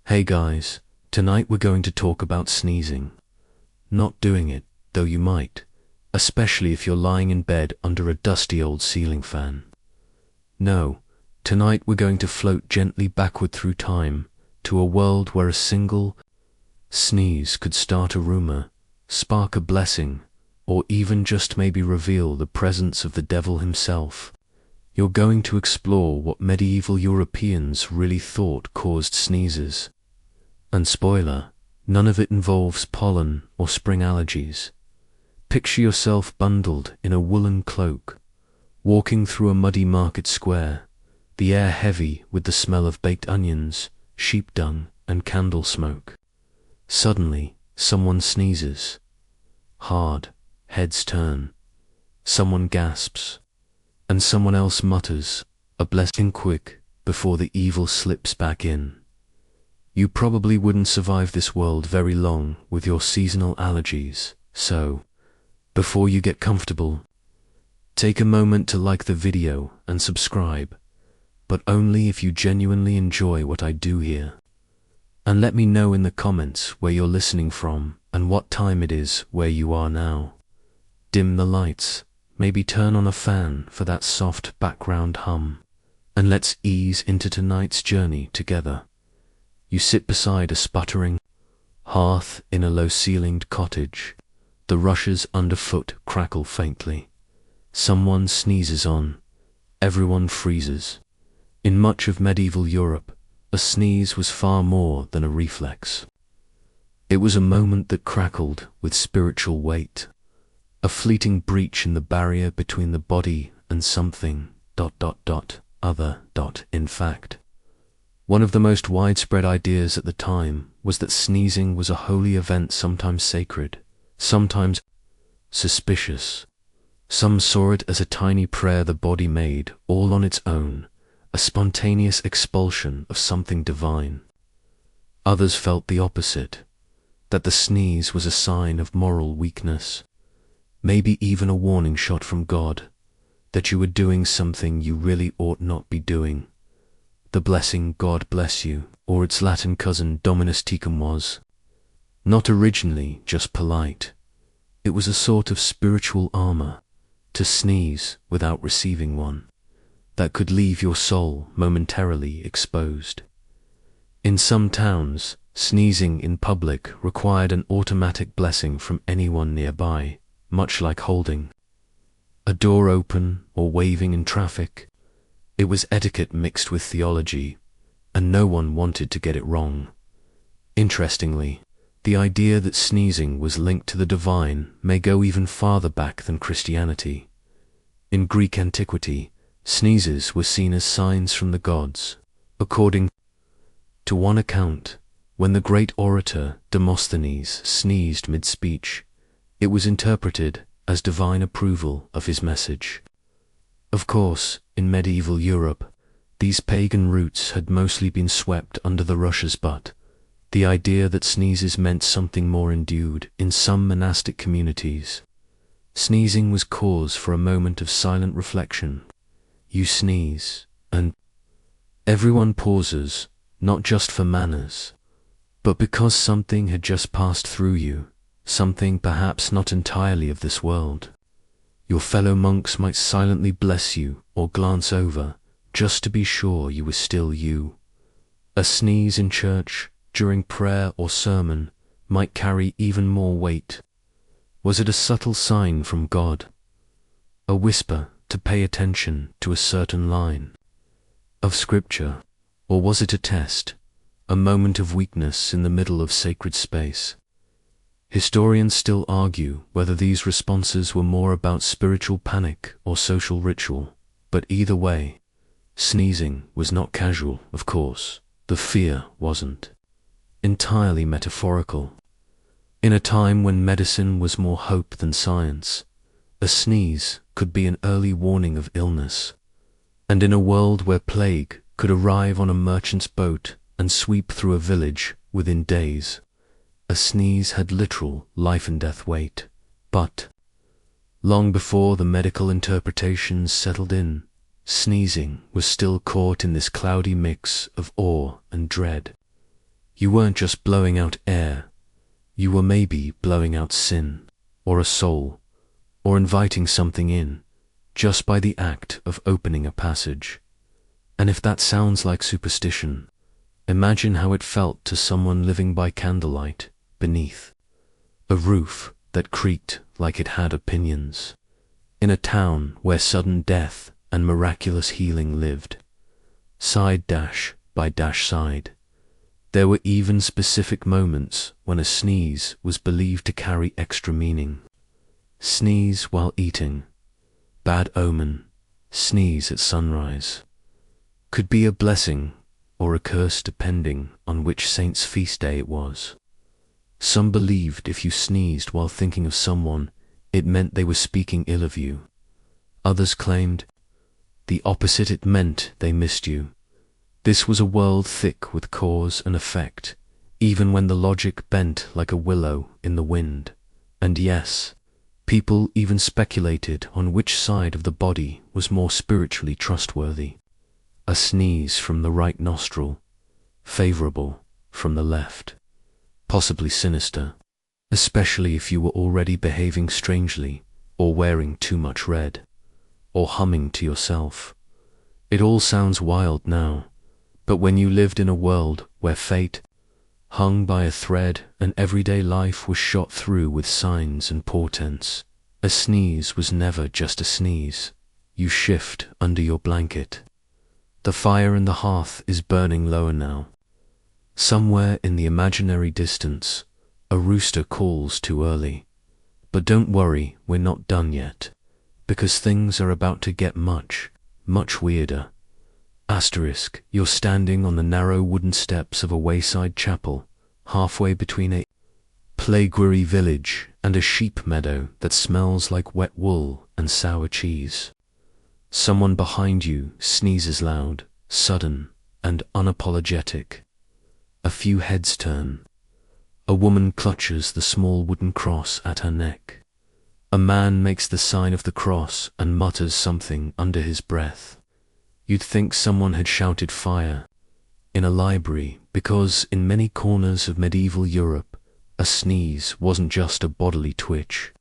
Hey guys, tonight we're going to talk about sneezing. Not doing it, though you might, especially if you're lying in bed under a dusty old ceiling fan. No, tonight we're going to float gently backward through time to a world where a single sneeze could start a rumor, spark a blessing, or even just maybe reveal the presence of the devil himself. You're going to explore what medieval Europeans really thought caused sneezes. And spoiler, none of it involves pollen or spring allergies. Picture yourself bundled in a woolen cloak, walking through a muddy market square, the air heavy with the smell of baked onions, sheep dung, and candle smoke. Suddenly, someone sneezes. Hard, heads turn. Someone gasps, and someone else mutters, a blessing quick, before the evil slips back in. You probably wouldn't survive this world very long with your seasonal allergies, so, before you get comfortable, take a moment to like the video and subscribe, but only if you genuinely enjoy what I do here. And let me know in the comments where you're listening from and what time it is where you are now. Dim the lights, maybe turn on a fan for that soft background hum, and let's ease into tonight's journey together. You sit beside a sputtering hearth in a low-ceilinged cottage. The rushes underfoot crackle faintly. Someone sneezes on. Everyone freezes. In much of medieval Europe, a sneeze was far more than a reflex. It was a moment that crackled with spiritual weight, a fleeting breach in the barrier between the body and something other. In fact, one of the most widespread ideas at the time was that sneezing was a holy event, sometimes sacred, sometimes suspicious. Some saw it as a tiny prayer the body made all on its own, a spontaneous expulsion of something divine. Others felt the opposite, that the sneeze was a sign of moral weakness, maybe even a warning shot from God, that you were doing something you really ought not be doing. The blessing God bless you, or its Latin cousin Dominus tecum, was not originally just polite. It was a sort of spiritual armor, to sneeze without receiving one, that could leave your soul momentarily exposed. In some towns, sneezing in public required an automatic blessing from anyone nearby, much like holding a door open or waving in traffic. It was etiquette mixed with theology, and no one wanted to get it wrong. Interestingly, the idea that sneezing was linked to the divine may go even farther back than Christianity. In Greek antiquity, sneezes were seen as signs from the gods. According to one account, when the great orator Demosthenes sneezed mid-speech, it was interpreted as divine approval of his message. Of course, in medieval Europe, these pagan roots had mostly been swept under the rush's butt. The idea that sneezes meant something more endued in some monastic communities. Sneezing was cause for a moment of silent reflection. You sneeze, and everyone pauses, not just for manners, but because something had just passed through you, something perhaps not entirely of this world. Your fellow monks might silently bless you or glance over, just to be sure you were still you. A sneeze in church, during prayer or sermon, might carry even more weight. Was it a subtle sign from God? A whisper to pay attention to a certain line of scripture? Or was it a test, a moment of weakness in the middle of sacred space? Historians still argue whether these responses were more about spiritual panic or social ritual, but either way, sneezing was not casual, of course. The fear wasn't entirely metaphorical. In a time when medicine was more hope than science, a sneeze could be an early warning of illness. And in a world where plague could arrive on a merchant's boat and sweep through a village within days, a sneeze had literal life and death weight. But long before the medical interpretations settled in, sneezing was still caught in this cloudy mix of awe and dread. You weren't just blowing out air, you were maybe blowing out sin, or a soul, or inviting something in, just by the act of opening a passage. And if that sounds like superstition, imagine how it felt to someone living by candlelight, beneath a roof that creaked like it had opinions, in a town where sudden death and miraculous healing lived, side dash by dash side. There were even specific moments when a sneeze was believed to carry extra meaning. Sneeze while eating, bad omen, sneeze at sunrise. Could be a blessing or a curse depending on which saint's feast day it was. Some believed if you sneezed while thinking of someone, it meant they were speaking ill of you. Others claimed the opposite, it meant they missed you. This was a world thick with cause and effect, even when the logic bent like a willow in the wind. And yes, people even speculated on which side of the body was more spiritually trustworthy. A sneeze from the right nostril, favorable from the left, possibly sinister, especially if you were already behaving strangely, or wearing too much red, or humming to yourself. It all sounds wild now, but when you lived in a world where fate hung by a thread and everyday life was shot through with signs and portents, a sneeze was never just a sneeze. You shift under your blanket. The fire in the hearth is burning lower now. Somewhere in the imaginary distance, a rooster calls too early. But don't worry, we're not done yet, because things are about to get much, much weirder. Asterisk, you're standing on the narrow wooden steps of a wayside chapel, halfway between a plague-weary village and a sheep meadow that smells like wet wool and sour cheese. Someone behind you sneezes loud, sudden, and unapologetic. A few heads turn. A woman clutches the small wooden cross at her neck. A man makes the sign of the cross and mutters something under his breath. You'd think someone had shouted fire in a library, because in many corners of medieval Europe, a sneeze wasn't just a bodily twitch.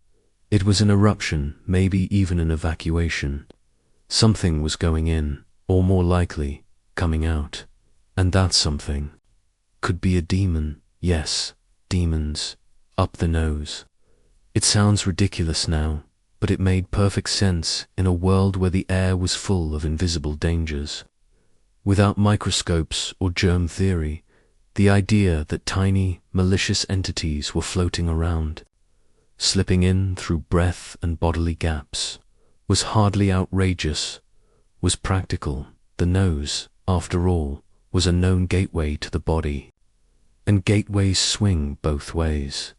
It was an eruption, maybe even an evacuation. Something was going in, or more likely, coming out. And that something could be a demon. Yes, demons. Up the nose. It sounds ridiculous now, but it made perfect sense in a world where the air was full of invisible dangers. Without microscopes or germ theory, the idea that tiny, malicious entities were floating around, slipping in through breath and bodily gaps, was hardly outrageous, was practical. The nose, after all, was a known gateway to the body. And gateways swing both ways.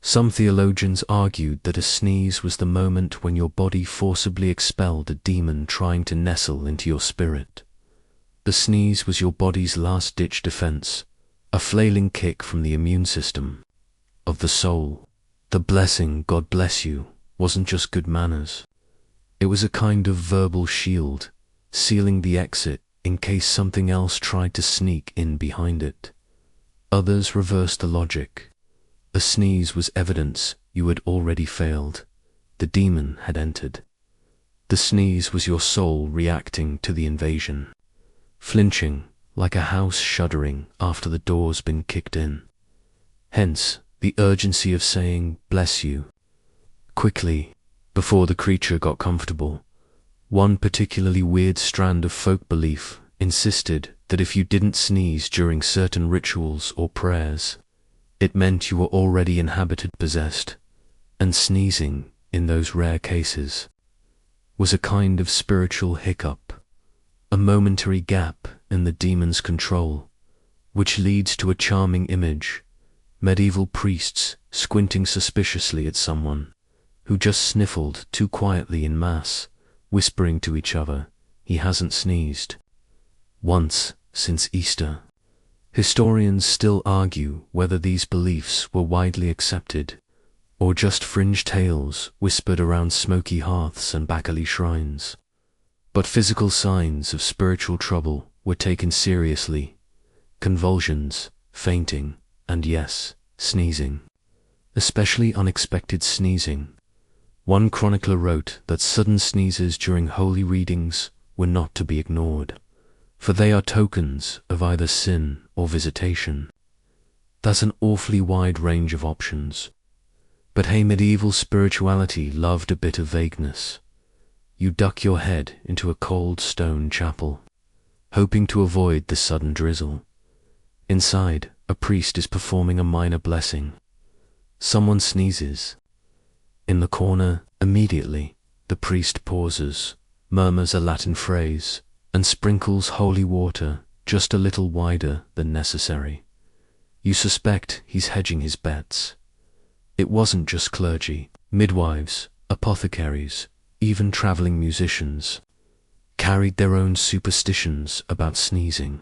Some theologians argued that a sneeze was the moment when your body forcibly expelled a demon trying to nestle into your spirit. The sneeze was your body's last-ditch defense, a flailing kick from the immune system, of the soul. The blessing, God bless you, wasn't just good manners. It was a kind of verbal shield, sealing the exit in case something else tried to sneak in behind it. Others reversed the logic. A sneeze was evidence you had already failed. The demon had entered. The sneeze was your soul reacting to the invasion, flinching like a house shuddering after the door's been kicked in. Hence, the urgency of saying, bless you, quickly, before the creature got comfortable. One particularly weird strand of folk belief insisted that if you didn't sneeze during certain rituals or prayers, it meant you were already inhabited, possessed, and sneezing, in those rare cases, was a kind of spiritual hiccup, a momentary gap in the demon's control, which leads to a charming image: medieval priests squinting suspiciously at someone who just sniffled too quietly in mass, whispering to each other, he hasn't sneezed once since Easter. Historians still argue whether these beliefs were widely accepted, or just fringe tales whispered around smoky hearths and Bacchali shrines. But physical signs of spiritual trouble were taken seriously. Convulsions, fainting, and yes, sneezing. Especially unexpected sneezing. One chronicler wrote that sudden sneezes during holy readings were not to be ignored, for they are tokens of either sin or visitation. That's an awfully wide range of options. But hey, medieval spirituality loved a bit of vagueness. You duck your head into a cold stone chapel, hoping to avoid the sudden drizzle. Inside, a priest is performing a minor blessing. Someone sneezes. In the corner, immediately, the priest pauses, murmurs a Latin phrase, and sprinkles holy water just a little wider than necessary. You suspect he's hedging his bets. It wasn't just clergy, midwives, apothecaries, even traveling musicians carried their own superstitions about sneezing.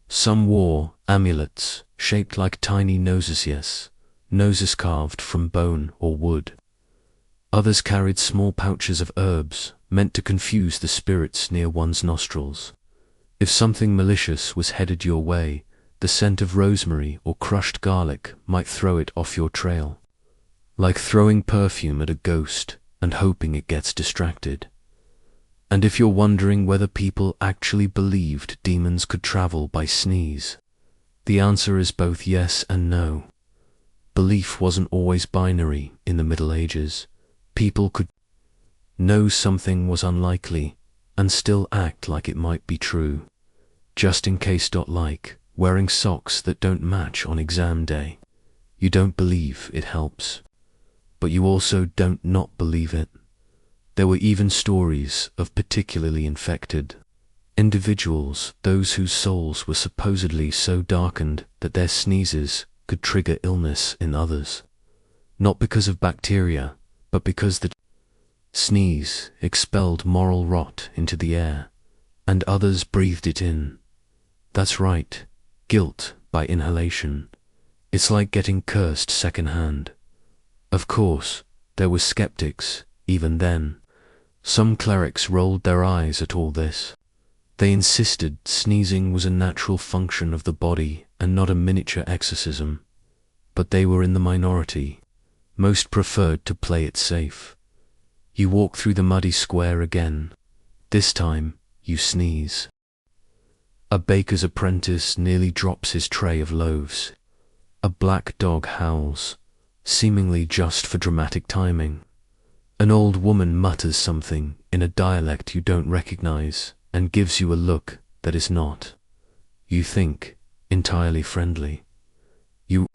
Some wore amulets shaped like tiny noses, noses carved from bone or wood. Others carried small pouches of herbs meant to confuse the spirits near one's nostrils. If something malicious was headed your way, the scent of rosemary or crushed garlic might throw it off your trail. Like throwing perfume at a ghost and hoping it gets distracted. And if you're wondering whether people actually believed demons could travel by sneeze, the answer is both yes and no. Belief wasn't always binary in the Middle Ages. People could know something was unlikely and still act like it might be true, just in case. Like wearing socks that don't match on exam day. You don't believe it helps, but you also don't not believe it. There were even stories of particularly infected individuals, those whose souls were supposedly so darkened that their sneezes could trigger illness in others, not because of bacteria, but because the sneeze expelled moral rot into the air, and others breathed it in. That's right, guilt by inhalation. It's like getting cursed secondhand. Of course, there were skeptics, even then. Some clerics rolled their eyes at all this. They insisted sneezing was a natural function of the body and not a miniature exorcism. But they were in the minority. Most preferred to play it safe. You walk through the muddy square again. This time, you sneeze. A baker's apprentice nearly drops his tray of loaves. A black dog howls, seemingly just for dramatic timing. An old woman mutters something in a dialect you don't recognize and gives you a look that is not, you think, entirely friendly. You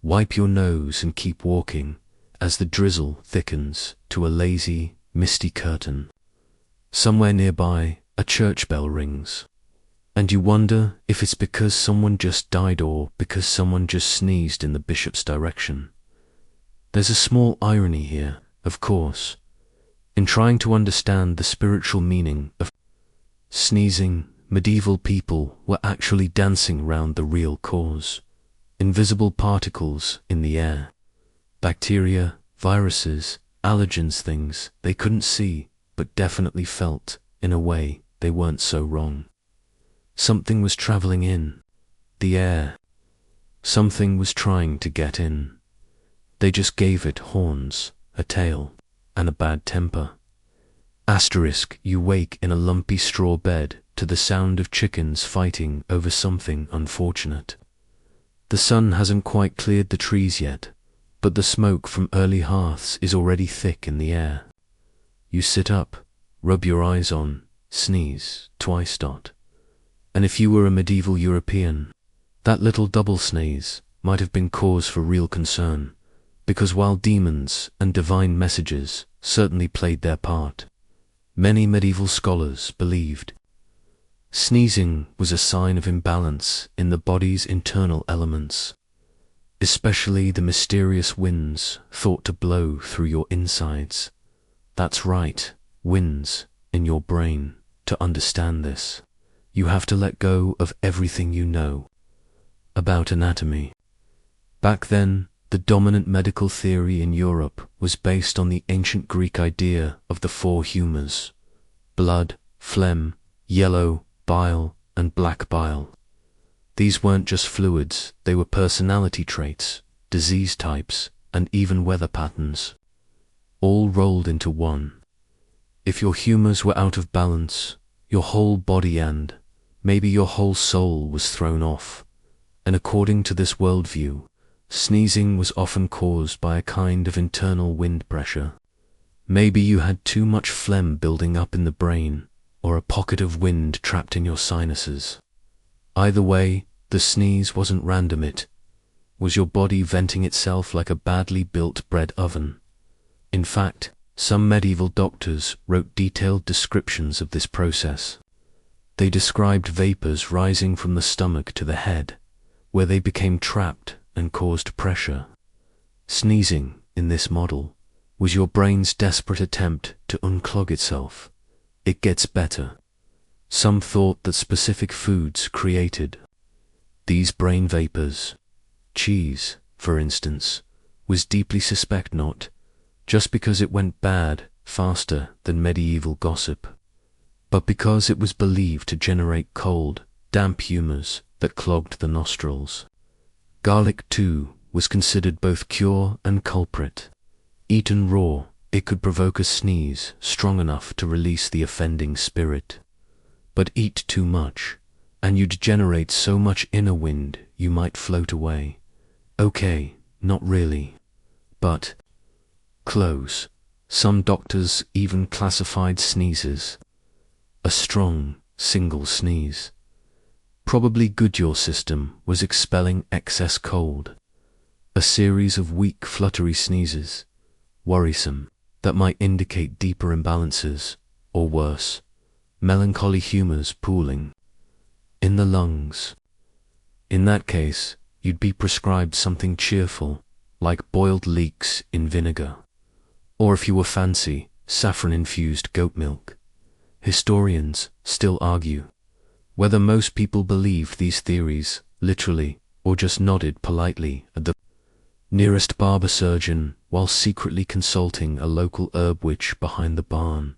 wipe your nose and keep walking as the drizzle thickens to a lazy, misty curtain. Somewhere nearby, a church bell rings, and you wonder if it's because someone just died or because someone just sneezed in the bishop's direction. There's a small irony here, of course, in trying to understand the spiritual meaning of sneezing. Medieval people were actually dancing round the real cause. Invisible particles in the air. Bacteria, viruses, allergens, things they couldn't see but definitely felt. In a way, they weren't so wrong. Something was traveling in the air. Something was trying to get in. They just gave it horns, a tail, and a bad temper. Asterisk, you wake in a lumpy straw bed to the sound of chickens fighting over something unfortunate. The sun hasn't quite cleared the trees yet, but the smoke from early hearths is already thick in the air. You sit up, rub your eyes on, sneeze twice. And if you were a medieval European, that little double sneeze might have been cause for real concern, because while demons and divine messages certainly played their part, many medieval scholars believed sneezing was a sign of imbalance in the body's internal elements, especially the mysterious winds thought to blow through your insides. That's right, winds in your brain. To understand this, you have to let go of everything you know about anatomy. Back then, the dominant medical theory in Europe was based on the ancient Greek idea of the four humours: blood, phlegm, yellow, bile, and black bile. These weren't just fluids, they were personality traits, disease types, and even weather patterns, all rolled into one. If your humors were out of balance, your whole body and maybe your whole soul was thrown off. And according to this worldview, sneezing was often caused by a kind of internal wind pressure. Maybe you had too much phlegm building up in the brain, or a pocket of wind trapped in your sinuses. Either way, the sneeze wasn't random. It was your body venting itself like a badly built bread oven. In fact, some medieval doctors wrote detailed descriptions of this process. They described vapors rising from the stomach to the head, where they became trapped and caused pressure. Sneezing, in this model, was your brain's desperate attempt to unclog itself. It gets better. Some thought that specific foods created these brain vapors. Cheese, for instance, was deeply suspect not just because it went bad faster than medieval gossip, but because it was believed to generate cold, damp humors that clogged the nostrils. Garlic, too, was considered both cure and culprit. Eaten raw, it could provoke a sneeze strong enough to release the offending spirit. But eat too much, and you'd generate so much inner wind you might float away. Okay, not really. But close. Some doctors even classified sneezes. A strong, single sneeze. Probably good your system was expelling excess cold. A series of weak, fluttery sneezes, worrisome, that might indicate deeper imbalances, or worse, melancholy humors pooling in the lungs. In that case, you'd be prescribed something cheerful, like boiled leeks in vinegar, or if you were fancy, saffron-infused goat milk. Historians still argue whether most people believed these theories literally or just nodded politely at the nearest barber surgeon while secretly consulting a local herb witch behind the barn.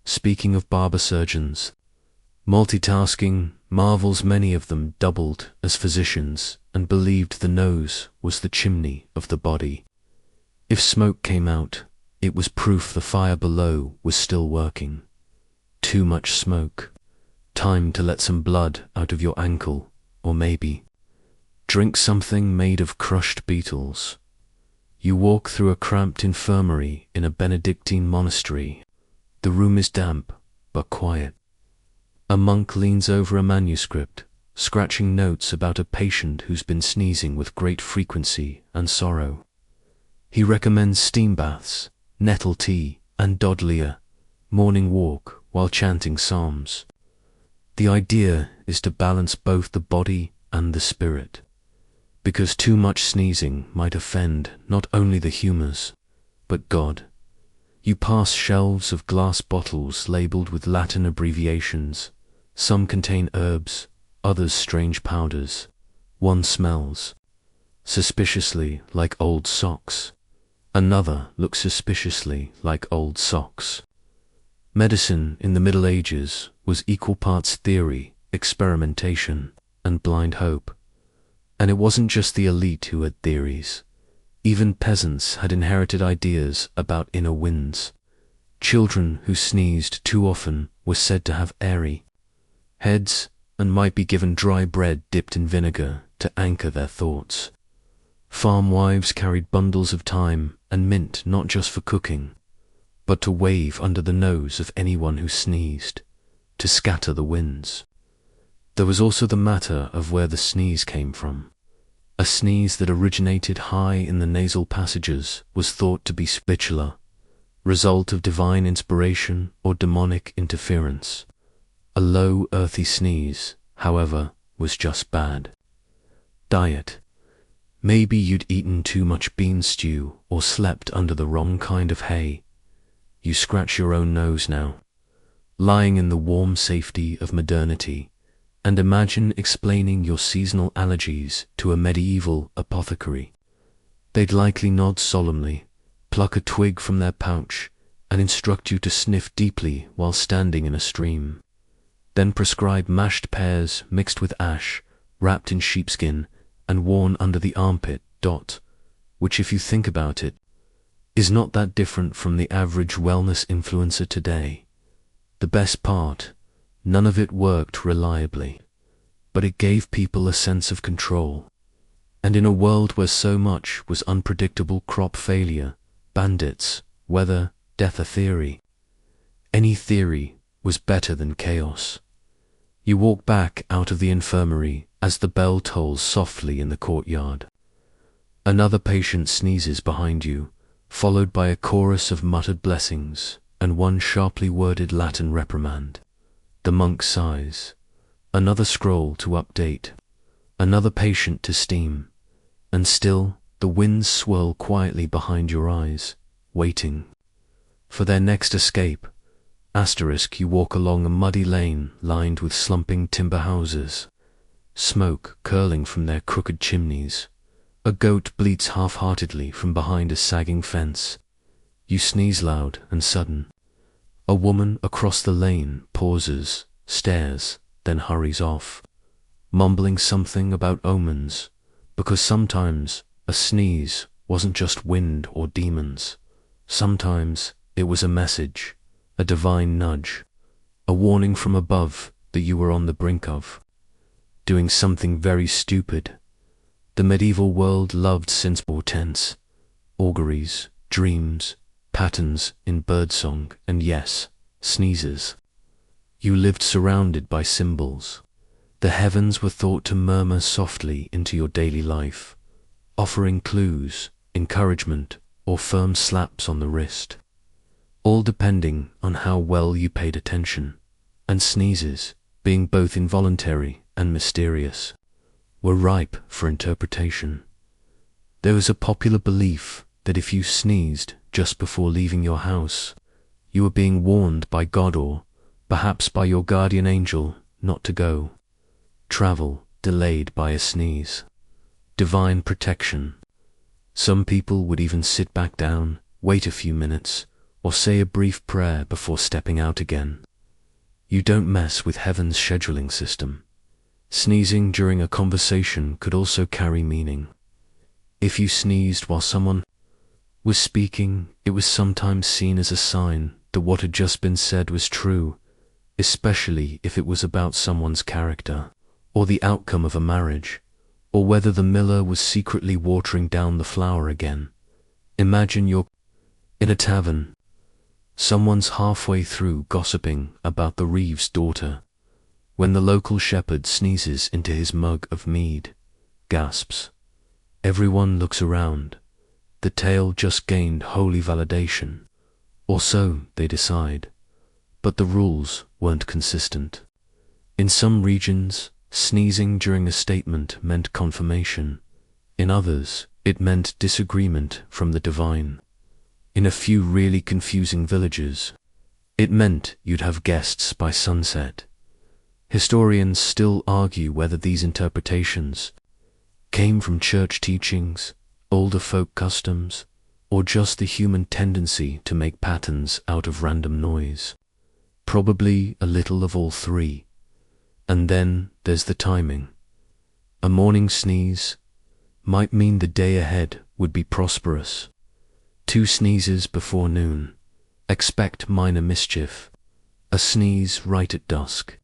Speaking of barber surgeons, multitasking marvels, many of them doubled as physicians and believed the nose was the chimney of the body. If smoke came out, it was proof the fire below was still working. Too much smoke. Time to let some blood out of your ankle, or maybe drink something made of crushed beetles. You walk through a cramped infirmary in a Benedictine monastery. The room is damp, but quiet. A monk leans over a manuscript, scratching notes about a patient who's been sneezing with great frequency and sorrow. He recommends steam baths, nettle tea, and dodlia, morning walk while chanting psalms. The idea is to balance both the body and the spirit, because too much sneezing might offend not only the humors, but God. You pass shelves of glass bottles labeled with Latin abbreviations. Some contain herbs, others strange powders. One smells suspiciously like old socks. Another looks suspiciously like old socks. Medicine in the Middle Ages was equal parts theory, experimentation, and blind hope. And it wasn't just the elite who had theories. Even peasants had inherited ideas about inner winds. Children who sneezed too often were said to have airy heads and might be given dry bread dipped in vinegar to anchor their thoughts. Farm wives carried bundles of thyme and mint not just for cooking, but to wave under the nose of anyone who sneezed, to scatter the winds. There was also the matter of where the sneeze came from. A sneeze that originated high in the nasal passages was thought to be spitula, result of divine inspiration or demonic interference. A low, earthy sneeze, however, was just bad. Diet. Maybe you'd eaten too much bean stew or slept under the wrong kind of hay. You scratch your own nose now, lying in the warm safety of modernity, and imagine explaining your seasonal allergies to a medieval apothecary. They'd likely nod solemnly, pluck a twig from their pouch, and instruct you to sniff deeply while standing in a stream. Then prescribe mashed pears mixed with ash, wrapped in sheepskin and worn under the armpit, which, if you think about it, is not that different from the average wellness influencer today. The best part, none of it worked reliably, but it gave people a sense of control. And in a world where so much was unpredictable, crop failure, bandits, weather, death, a theory, any theory was better than chaos. You walk back out of the infirmary as the bell tolls softly in the courtyard. Another patient sneezes behind you, followed by a chorus of muttered blessings and one sharply worded Latin reprimand. The monk sighs. Another scroll to update. Another patient to steam. And still, the winds swirl quietly behind your eyes, waiting for their next escape. You walk along a muddy lane lined with slumping timber houses, smoke curling from their crooked chimneys. A goat bleats half-heartedly from behind a sagging fence. You sneeze loud and sudden. A woman across the lane pauses, stares, then hurries off, mumbling something about omens, because sometimes a sneeze wasn't just wind or demons. Sometimes it was a message, a divine nudge, a warning from above that you were on the brink of doing something very stupid. The medieval world loved since portents, auguries, dreams, patterns in birdsong, and yes, sneezes. You lived surrounded by symbols. The heavens were thought to murmur softly into your daily life, offering clues, encouragement, or firm slaps on the wrist, all depending on how well you paid attention. And sneezes, being both involuntary and mysterious, were ripe for interpretation. There was a popular belief that if you sneezed just before leaving your house, you were being warned by God or, perhaps by your guardian angel, not to go. Travel delayed by a sneeze. Divine protection. Some people would even sit back down, wait a few minutes, or say a brief prayer before stepping out again. You don't mess with heaven's scheduling system. Sneezing during a conversation could also carry meaning. If you sneezed while someone was speaking, it was sometimes seen as a sign that what had just been said was true, especially if it was about someone's character, or the outcome of a marriage, or whether the miller was secretly watering down the flour again. Imagine you're in a tavern. Someone's halfway through gossiping about the Reeves' daughter, when the local shepherd sneezes into his mug of mead, gasps. Everyone looks around. The tale just gained holy validation, or so they decide. But the rules weren't consistent. In some regions, sneezing during a statement meant confirmation. In others, it meant disagreement from the divine. In a few really confusing villages, it meant you'd have guests by sunset. Historians still argue whether these interpretations came from church teachings, older folk customs, or just the human tendency to make patterns out of random noise. Probably a little of all three. And then there's the timing. A morning sneeze might mean the day ahead would be prosperous. 2 sneezes before noon, expect minor mischief. A sneeze right at dusk,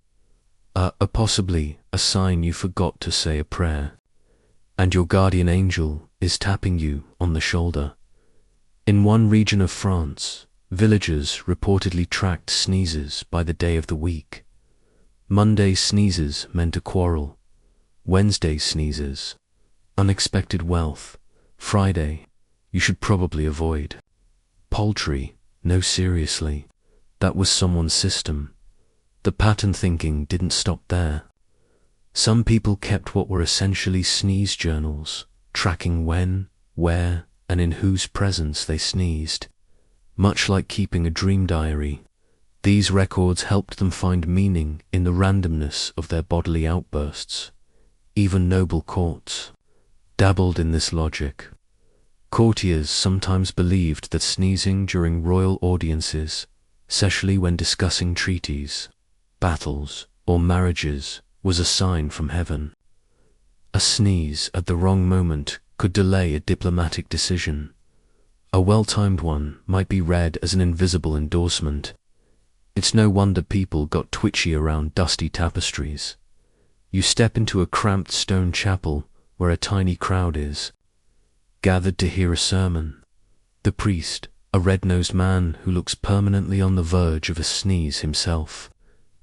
possibly a sign you forgot to say a prayer, and your guardian angel is tapping you on the shoulder. In one region of France, villagers reportedly tracked sneezes by the day of the week. Monday sneezes meant a quarrel. Wednesday sneezes, unexpected wealth. Friday, you should probably avoid. Poultry, no, seriously, that was someone's system. The pattern thinking didn't stop there. Some people kept what were essentially sneeze journals, tracking when, where, and in whose presence they sneezed. Much like keeping a dream diary, these records helped them find meaning in the randomness of their bodily outbursts. Even noble courts dabbled in this logic. Courtiers sometimes believed that sneezing during royal audiences, especially when discussing treaties, battles, or marriages, was a sign from heaven. A sneeze at the wrong moment could delay a diplomatic decision. A well-timed one might be read as an invisible endorsement. It's no wonder people got twitchy around dusty tapestries. You step into a cramped stone chapel where a tiny crowd is, gathered to hear a sermon. The priest, a red-nosed man who looks permanently on the verge of a sneeze himself,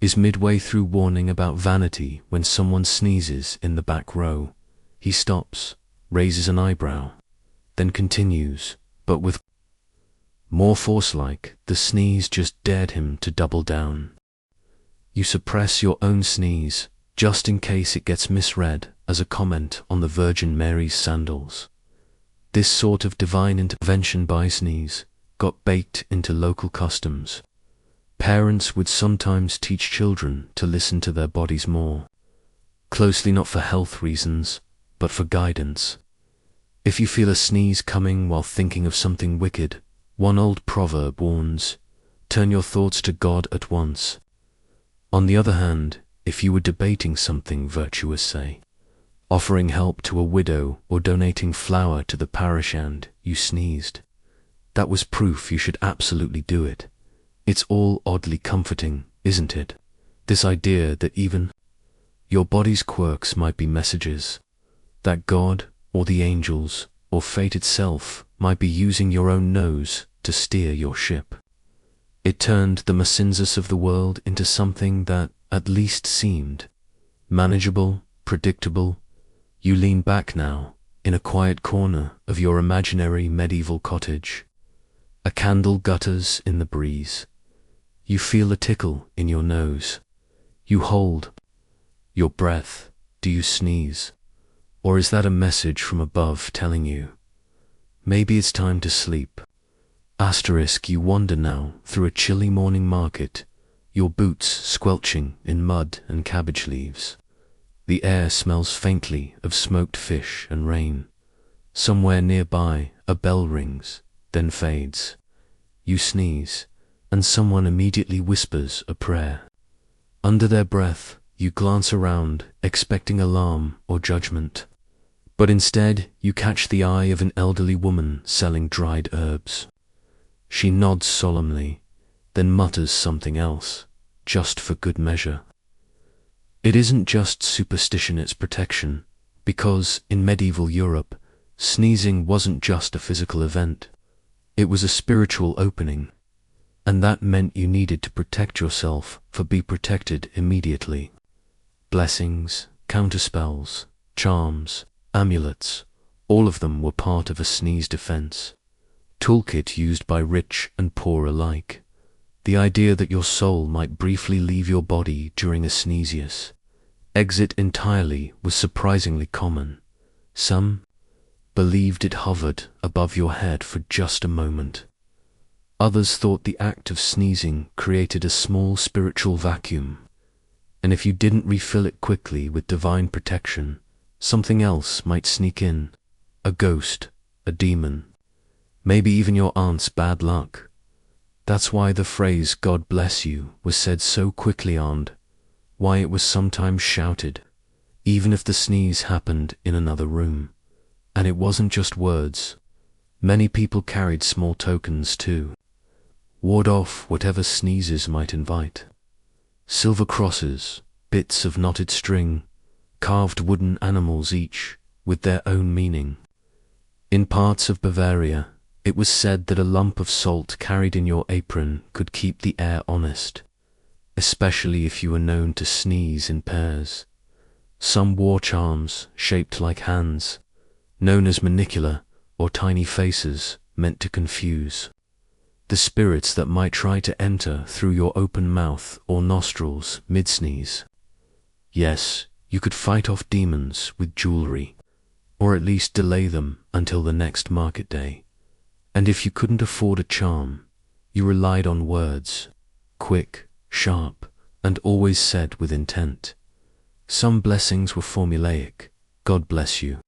is midway through warning about vanity when someone sneezes in the back row. He stops, raises an eyebrow, then continues, but with more force, like the sneeze just dared him to double down. You suppress your own sneeze, just in case it gets misread as a comment on the Virgin Mary's sandals. This sort of divine intervention by sneeze got baked into local customs. Parents would sometimes teach children to listen to their bodies more closely, not for health reasons, but for guidance. If you feel a sneeze coming while thinking of something wicked, one old proverb warns, turn your thoughts to God at once. On the other hand, if you were debating something virtuous, say, offering help to a widow or donating flour to the parish, and you sneezed, that was proof you should absolutely do it. It's all oddly comforting, isn't it? This idea that even your body's quirks might be messages, that God or the angels or fate itself might be using your own nose to steer your ship. It turned the Masinzas of the world into something that at least seemed manageable, predictable. You lean back now, in a quiet corner of your imaginary medieval cottage. A candle gutters in the breeze. You feel a tickle in your nose. You hold your breath. Do you sneeze? Or is that a message from above telling you, maybe it's time to sleep? Asterisk, you wander now through a chilly morning market, your boots squelching in mud and cabbage leaves. The air smells faintly of smoked fish and rain. Somewhere nearby, a bell rings, then fades. You sneeze, and someone immediately whispers a prayer. Under their breath, you glance around, expecting alarm or judgment. But instead, you catch the eye of an elderly woman selling dried herbs. She nods solemnly, then mutters something else, just for good measure. It isn't just superstition, it's protection, because in medieval Europe, sneezing wasn't just a physical event. It was a spiritual opening, and that meant you needed to protect yourself for be protected immediately. Blessings, counterspells, charms, amulets, all of them were part of a sneeze defense. Toolkit used by rich and poor alike. The idea that your soul might briefly leave your body during a sneezious exit entirely was surprisingly common. Some believed it hovered above your head for just a moment. Others thought the act of sneezing created a small spiritual vacuum, and if you didn't refill it quickly with divine protection, something else might sneak in. A ghost, a demon, maybe even your aunt's bad luck. That's why the phrase "God bless you" was said so quickly, and why it was sometimes shouted, even if the sneeze happened in another room. And it wasn't just words. Many people carried small tokens too. Ward off whatever sneezes might invite. Silver crosses, bits of knotted string, carved wooden animals, each with their own meaning. In parts of Bavaria, it was said that a lump of salt carried in your apron could keep the air honest, especially if you were known to sneeze in pairs. Some wore charms shaped like hands, known as manicula, or tiny faces meant to confuse the spirits that might try to enter through your open mouth or nostrils mid-sneeze. Yes, you could fight off demons with jewelry, or at least delay them until the next market day. And if you couldn't afford a charm, you relied on words, quick, sharp, and always said with intent. Some blessings were formulaic, God bless you,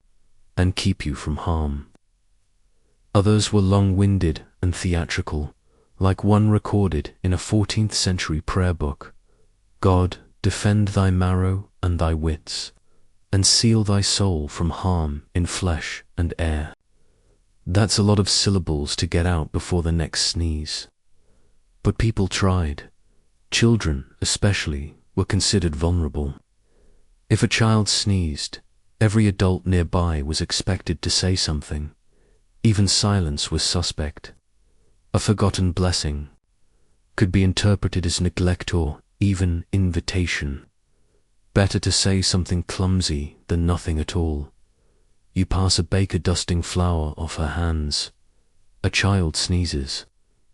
and keep you from harm. Others were long-winded and theatrical, like one recorded in a 14th century prayer book. God, defend thy marrow and thy wits. and seal thy soul from harm in flesh and air. That's a lot of syllables to get out before the next sneeze. But people tried. Children, especially, were considered vulnerable. If a child sneezed, every adult nearby was expected to say something. Even silence was suspect. A forgotten blessing could be interpreted as neglect or even invitation. Better to say something clumsy than nothing at all. You pass a baker dusting flour off her hands. A child sneezes.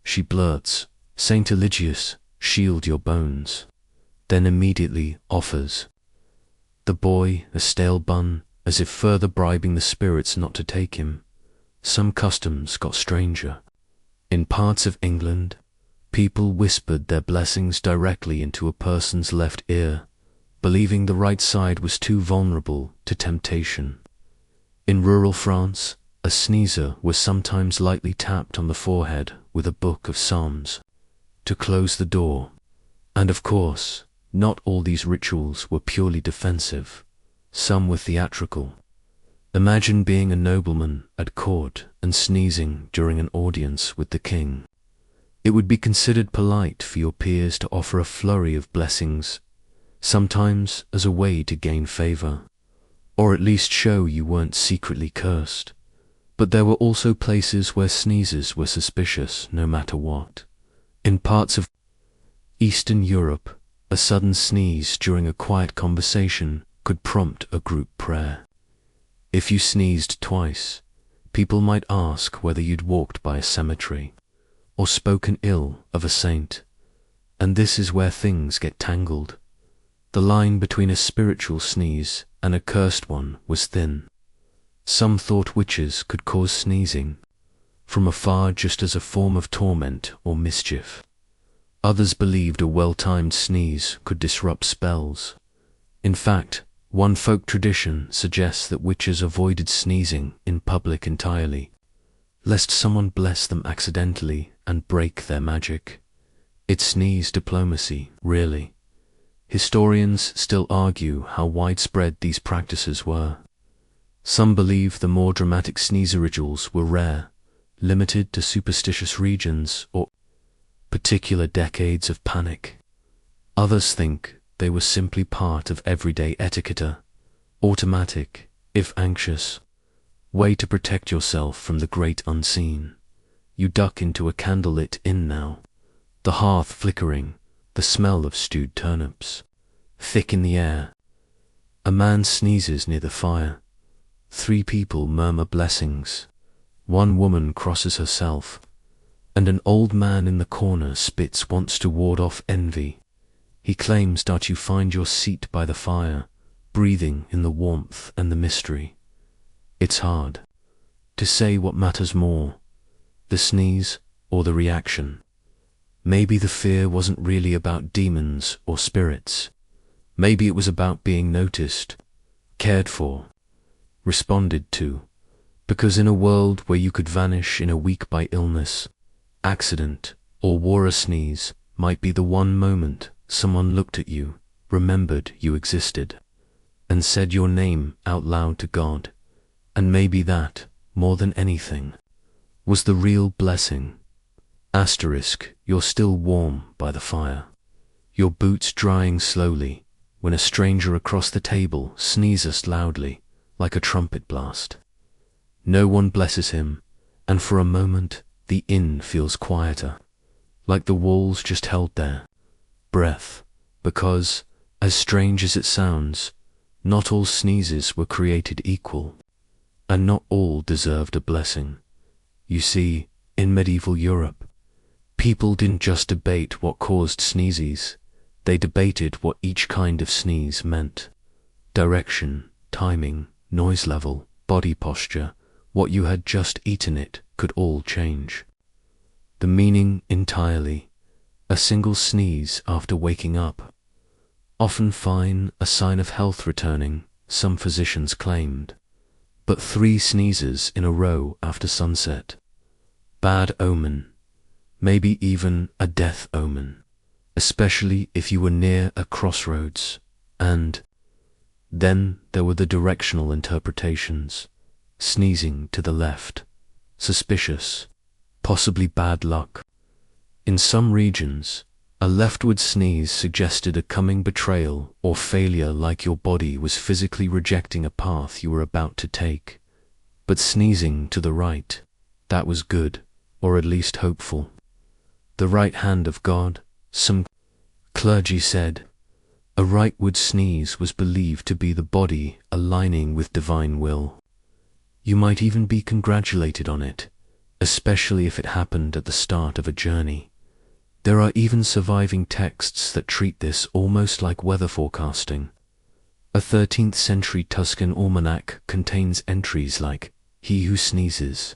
She blurts, "Saint Eligius, shield your bones," then immediately offers the boy a stale bun, as if further bribing the spirits not to take him. Some customs got stranger. In parts of England, people whispered their blessings directly into a person's left ear, believing the right side was too vulnerable to temptation. In rural France, a sneezer was sometimes lightly tapped on the forehead with a book of Psalms to close the door. And of course, not all these rituals were purely defensive. Some were theatrical. Imagine being a nobleman at court and sneezing during an audience with the king. It would be considered polite for your peers to offer a flurry of blessings, sometimes as a way to gain favor, or at least show you weren't secretly cursed. But there were also places where sneezes were suspicious no matter what. In parts of Eastern Europe, a sudden sneeze during a quiet conversation could prompt a group prayer. If you sneezed twice, people might ask whether you'd walked by a cemetery or spoken ill of a saint. And this is where things get tangled. The line between a spiritual sneeze and a cursed one was thin. Some thought witches could cause sneezing from afar just as a form of torment or mischief. Others believed a well-timed sneeze could disrupt spells. In fact, one folk tradition suggests that witches avoided sneezing in public entirely, lest someone bless them accidentally and break their magic. It's sneeze diplomacy, really. Historians still argue how widespread these practices were. Some believe the more dramatic sneezer rituals were rare, limited to superstitious regions or particular decades of panic. Others think they were simply part of everyday etiquette, automatic, if anxious, way to protect yourself from the great unseen. You duck into a candlelit inn now, the hearth flickering, the smell of stewed turnips thick in the air. A man sneezes near the fire. 3 people murmur blessings. 1 woman crosses herself, and an old man in the corner spits once to ward off envy. He claims that you find your seat by the fire, breathing in the warmth and the mystery. It's hard to say what matters more, the sneeze or the reaction. Maybe the fear wasn't really about demons or spirits. Maybe it was about being noticed, cared for, responded to, because in a world where you could vanish in a week by illness, accident, or war, a sneeze might be the one moment someone looked at you, remembered you existed, and said your name out loud to God. And maybe that, more than anything, was the real blessing. Asterisk, you're still warm by the fire, your boots drying slowly, when a stranger across the table sneezes loudly, like a trumpet blast. No one blesses him, and for a moment the inn feels quieter, like the walls just held their breath, because, as strange as it sounds, not all sneezes were created equal, and not all deserved a blessing. You see, in medieval Europe, people didn't just debate what caused sneezes, they debated what each kind of sneeze meant. Direction, timing, noise level, body posture, what you had just eaten, it could all change the meaning entirely. A single sneeze after waking up, often fine, a sign of health returning, some physicians claimed. But 3 sneezes in a row after sunset, bad omen, maybe even a death omen, especially if you were near a crossroads. And Then there were the directional interpretations. Sneezing to the left. Suspicious. Possibly bad luck. In some regions, a leftward sneeze suggested a coming betrayal or failure, like your body was physically rejecting a path you were about to take. But sneezing to the right, that was good, or at least hopeful. The right hand of God, some clergy said. A rightward sneeze was believed to be the body aligning with divine will. You might even be congratulated on it, especially if it happened at the start of a journey. There are even surviving texts that treat this almost like weather forecasting. A 13th century Tuscan almanac contains entries like, "He who sneezes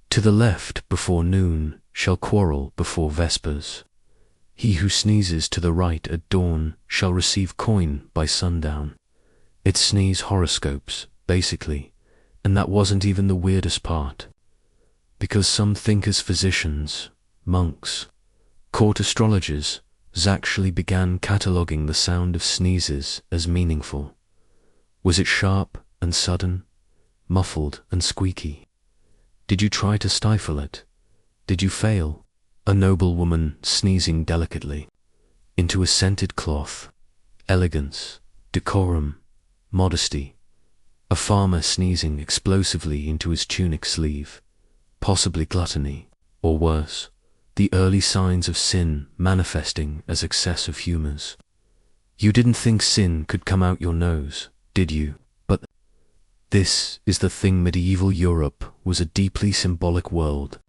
to the left before noon shall quarrel before vespers. He who sneezes to the right at dawn shall receive coin by sundown." It's sneeze horoscopes, basically, and that wasn't even the weirdest part. Because some thinkers, physicians, monks, court astrologers actually began cataloguing the sound of sneezes as meaningful. Was it sharp and sudden, muffled and squeaky? Did you try to stifle it? Did you fail? A noble woman sneezing delicately into a scented cloth. Elegance, decorum, modesty. A farmer sneezing explosively into his tunic sleeve. Possibly gluttony, or worse, the early signs of sin manifesting as excessive humors. You didn't think sin could come out your nose, did you? But this is the thing: medieval Europe was a deeply symbolic world.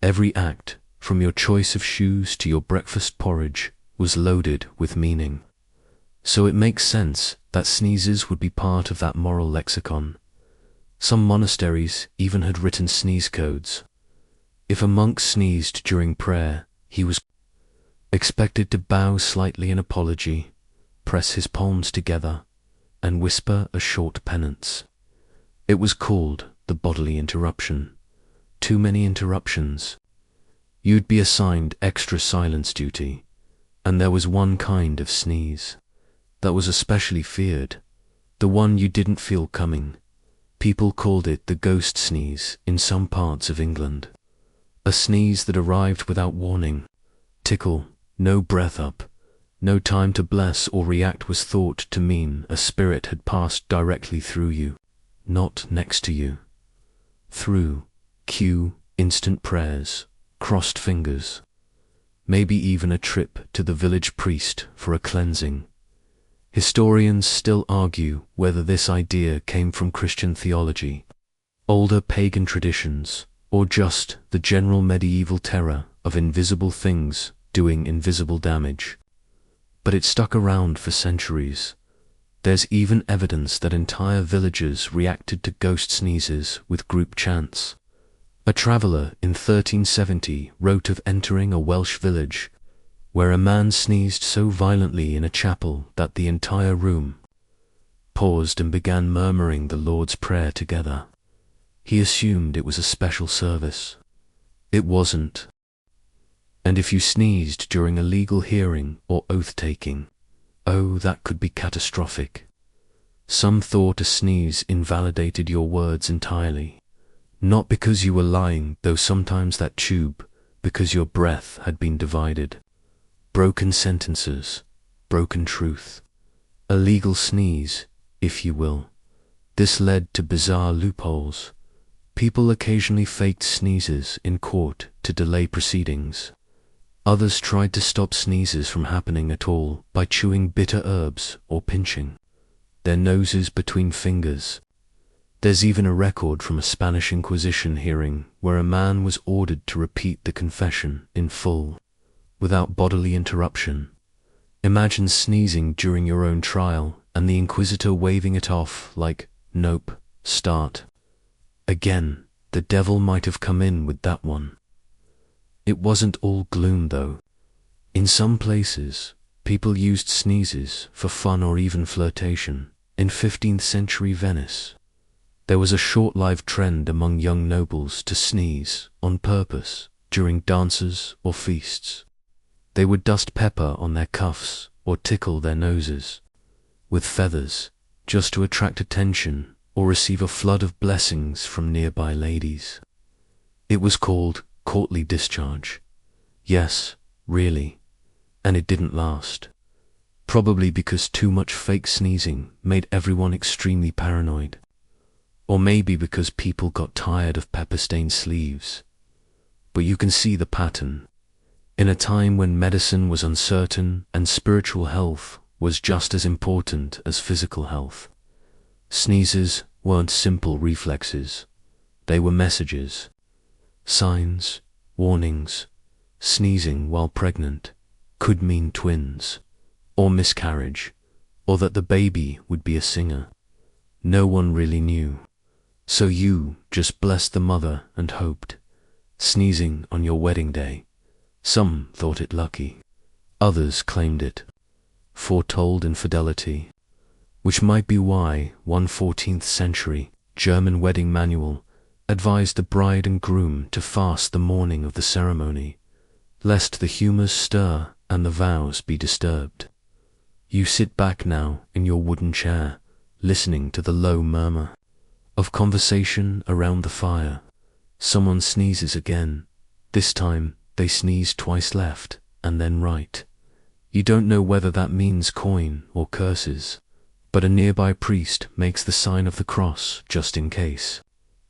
Every act, from your choice of shoes to your breakfast porridge, was loaded with meaning. So it makes sense that sneezes would be part of that moral lexicon. Some monasteries even had written sneeze codes. If a monk sneezed during prayer, he was expected to bow slightly in apology, press his palms together, and whisper a short penance. It was called the bodily interruption. Too many interruptions. You'd be assigned extra silence duty, and there was one kind of sneeze that was especially feared, the one you didn't feel coming. People called it the ghost sneeze in some parts of England. A sneeze that arrived without warning. Tickle, no breath up, no time to bless or react, was thought to mean a spirit had passed directly through you, not next to you. Through, cue, instant prayers, crossed fingers, maybe even a trip to the village priest for a cleansing. Historians still argue whether this idea came from Christian theology, older pagan traditions, or just the general medieval terror of invisible things doing invisible damage. But it stuck around for centuries. There's even evidence that entire villages reacted to ghost sneezes with group chants. A traveller in 1370 wrote of entering a Welsh village where a man sneezed so violently in a chapel that the entire room paused and began murmuring the Lord's Prayer together. He assumed it was a special service. It wasn't. And if you sneezed during a legal hearing or oath-taking, oh, that could be catastrophic. Some thought a sneeze invalidated your words entirely, not because you were lying, though sometimes that tube, because your breath had been divided. Broken sentences, broken truth. A legal sneeze, if you will. This led to bizarre loopholes. People occasionally faked sneezes in court to delay proceedings. Others tried to stop sneezes from happening at all by chewing bitter herbs or pinching their noses between fingers. There's even a record from a Spanish Inquisition hearing where a man was ordered to repeat the confession in full, without bodily interruption. Imagine sneezing during your own trial and the Inquisitor waving it off like, "Nope, start." Again, the devil might have come in with that one. It wasn't all gloom, though. In some places, people used sneezes for fun or even flirtation. In 15th century Venice, there was a short-lived trend among young nobles to sneeze on purpose during dances or feasts. They would dust pepper on their cuffs or tickle their noses with feathers just to attract attention or receive a flood of blessings from nearby ladies. It was called courtly discharge. Yes, really. And it didn't last. Probably because too much fake sneezing made everyone extremely paranoid. Or maybe because people got tired of pepper-stained sleeves. But you can see the pattern. In a time when medicine was uncertain and spiritual health was just as important as physical health, sneezes weren't simple reflexes. They were messages, signs, warnings. Sneezing while pregnant could mean twins, or miscarriage, or that the baby would be a singer. No one really knew. So you just blessed the mother and hoped. Sneezing on your wedding day. Some thought it lucky. Others claimed it foretold infidelity, which might be why one 14th century German wedding manual advised the bride and groom to fast the morning of the ceremony, lest the humours stir and the vows be disturbed. You sit back now in your wooden chair, listening to the low murmur of conversation around the fire. Someone sneezes again. This time they sneeze twice left and then right. You don't know whether that means coin or curses, but a nearby priest makes the sign of the cross just in case.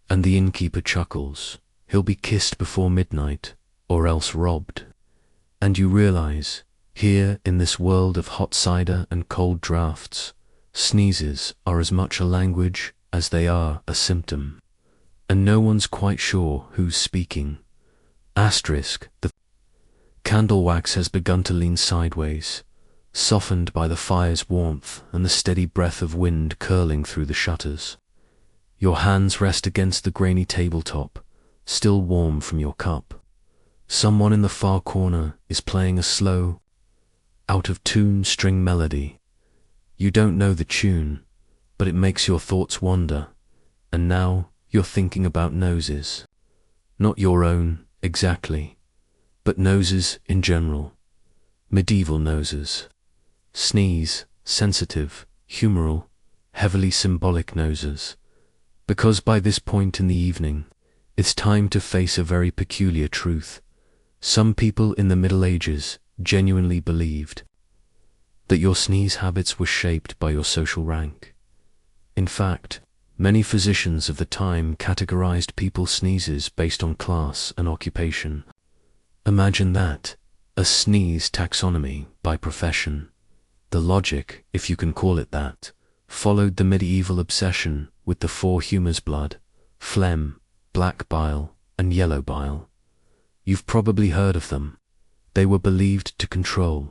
And the innkeeper chuckles. He'll be kissed before midnight, or else robbed. And you realize, here in this world of hot cider and cold draughts, sneezes are as much a language as they are a symptom. And no one's quite sure who's speaking. Asterisk, the candle wax has begun to lean sideways, softened by the fire's warmth and the steady breath of wind curling through the shutters. Your hands rest against the grainy tabletop, still warm from your cup. Someone in the far corner is playing a slow, out-of-tune string melody. You don't know the tune, but it makes your thoughts wander, and now you're thinking about noses. Not your own, exactly, but noses in general. Medieval noses. Sneeze, sensitive, humoral, heavily symbolic noses. Because by this point in the evening, it's time to face a very peculiar truth. Some people in the Middle Ages genuinely believed that your sneeze habits were shaped by your social rank. In fact, many physicians of the time categorized people's sneezes based on class and occupation. Imagine that, a sneeze taxonomy by profession. The logic, if you can call it that, followed the medieval obsession with the four humours: blood, phlegm, black bile, and yellow bile. You've probably heard of them. They were believed to control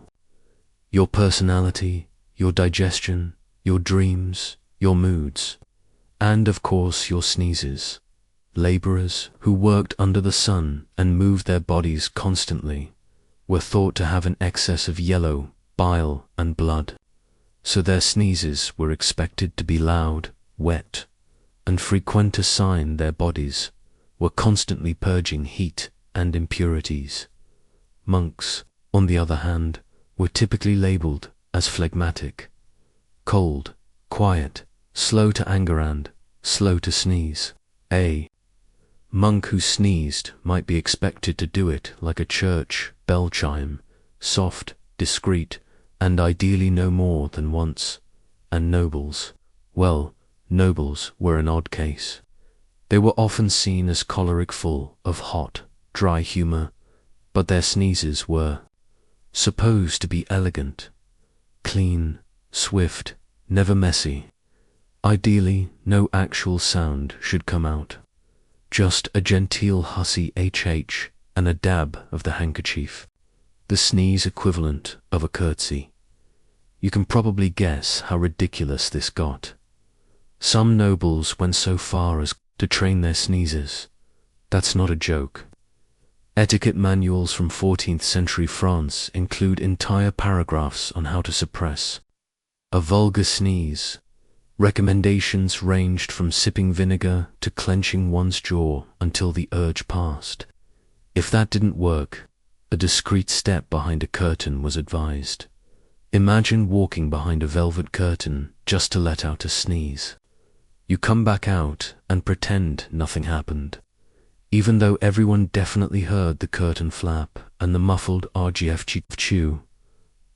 your personality, your digestion, your dreams, your moods, and of course your sneezes. Labourers who worked under the sun and moved their bodies constantly were thought to have an excess of yellow, bile, and blood, so their sneezes were expected to be loud, wet, and frequent, a sign their bodies were constantly purging heat and impurities. Monks, on the other hand, were typically labelled as phlegmatic, cold, quiet, slow to anger and slow to sneeze. A monk who sneezed might be expected to do it like a church bell chime, soft, discreet, and ideally no more than once. And nobles, well, nobles were an odd case. They were often seen as choleric, full of hot, dry humour, but their sneezes were supposed to be elegant, clean, swift, never messy. Ideally, no actual sound should come out. Just a genteel hussy HH and a dab of the handkerchief, the sneeze equivalent of a curtsy. You can probably guess how ridiculous this got. Some nobles went so far as to train their sneezes. That's not a joke. Etiquette manuals from 14th century France include entire paragraphs on how to suppress a vulgar sneeze. Recommendations ranged from sipping vinegar to clenching one's jaw until the urge passed. If that didn't work, a discreet step behind a curtain was advised. Imagine walking behind a velvet curtain just to let out a sneeze. You come back out and pretend nothing happened, even though everyone definitely heard the curtain flap and the muffled RGF chew.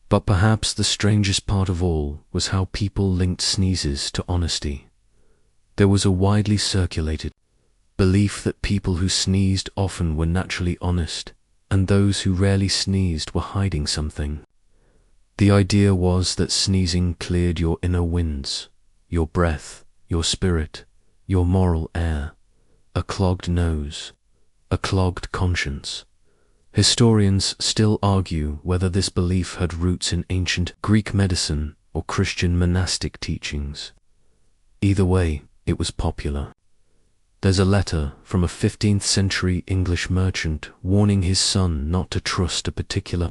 But perhaps the strangest part of all was how people linked sneezes to honesty. There was a widely circulated belief that people who sneezed often were naturally honest, and those who rarely sneezed were hiding something. The idea was that sneezing cleared your inner winds, your breath, your spirit, your moral air, a clogged nose, a clogged conscience. Historians still argue whether this belief had roots in ancient Greek medicine or Christian monastic teachings. Either way, it was popular. There's a letter from a 15th century English merchant warning his son not to trust a particular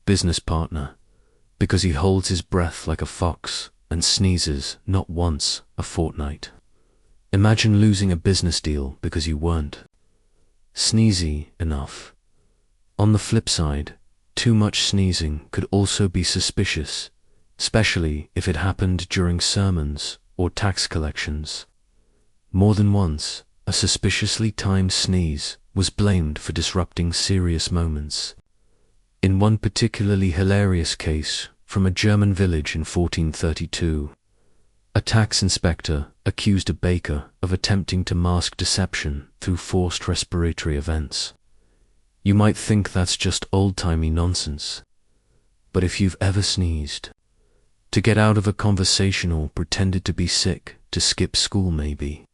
business partner because he holds his breath like a fox and sneezes not once a fortnight. Imagine losing a business deal because you weren't sneezy enough. On the flip side, too much sneezing could also be suspicious, especially if it happened during sermons or tax collections. More than once, a suspiciously timed sneeze was blamed for disrupting serious moments. In one particularly hilarious case from a German village in 1432, a tax inspector accused a baker of attempting to mask deception through forced respiratory events. You might think that's just old-timey nonsense, but if you've ever sneezed, to get out of a conversation or pretended to be sick to skip school maybe,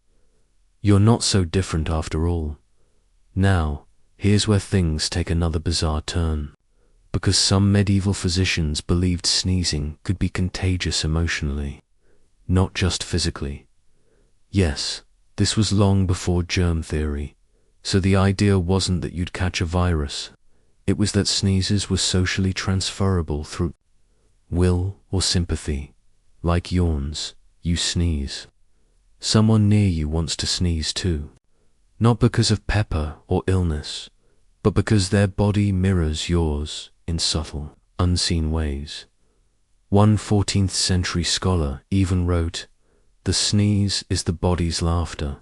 you're not so different after all. Now, here's where things take another bizarre turn, because some medieval physicians believed sneezing could be contagious emotionally, not just physically. Yes, this was long before germ theory, so the idea wasn't that you'd catch a virus, it was that sneezes were socially transferable through will or sympathy. Like yawns, you sneeze. Someone near you wants to sneeze too, not because of pepper or illness, but because their body mirrors yours in subtle, unseen ways. One 14th century scholar even wrote, "The sneeze is the body's laughter.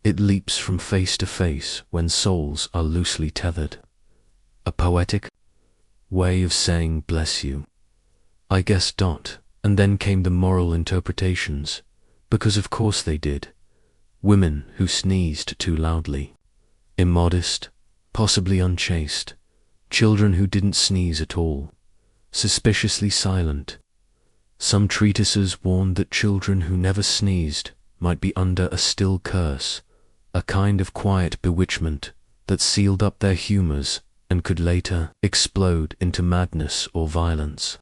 It leaps from face to face when souls are loosely tethered." A poetic way of saying bless you. I guess . And then came the moral interpretations, because of course they did. Women who sneezed too loudly, immodest, possibly unchaste, children who didn't sneeze at all, suspiciously silent. Some treatises warned that children who never sneezed might be under a still curse, a kind of quiet bewitchment that sealed up their humors and could later explode into madness or violence.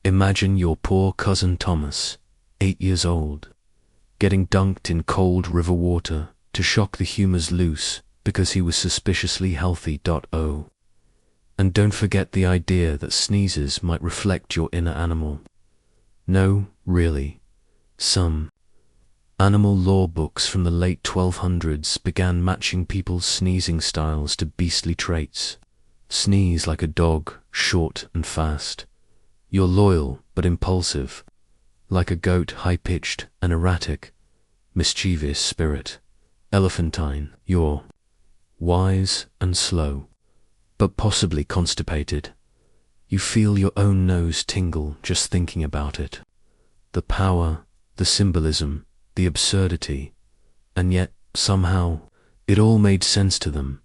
Imagine your poor cousin Thomas, 8 years old, getting dunked in cold river water to shock the humors loose because he was suspiciously healthy. And don't forget the idea that sneezes might reflect your inner animal. No, really. Some animal law books from the late 1200s began matching people's sneezing styles to beastly traits. Sneeze like a dog, short and fast. You're loyal but impulsive. Like a goat, high-pitched and erratic. Mischievous spirit. Elephantine. You're wise and slow, but possibly constipated. You feel your own nose tingle just thinking about it. The power, the symbolism, the absurdity, and yet, somehow, it all made sense to them,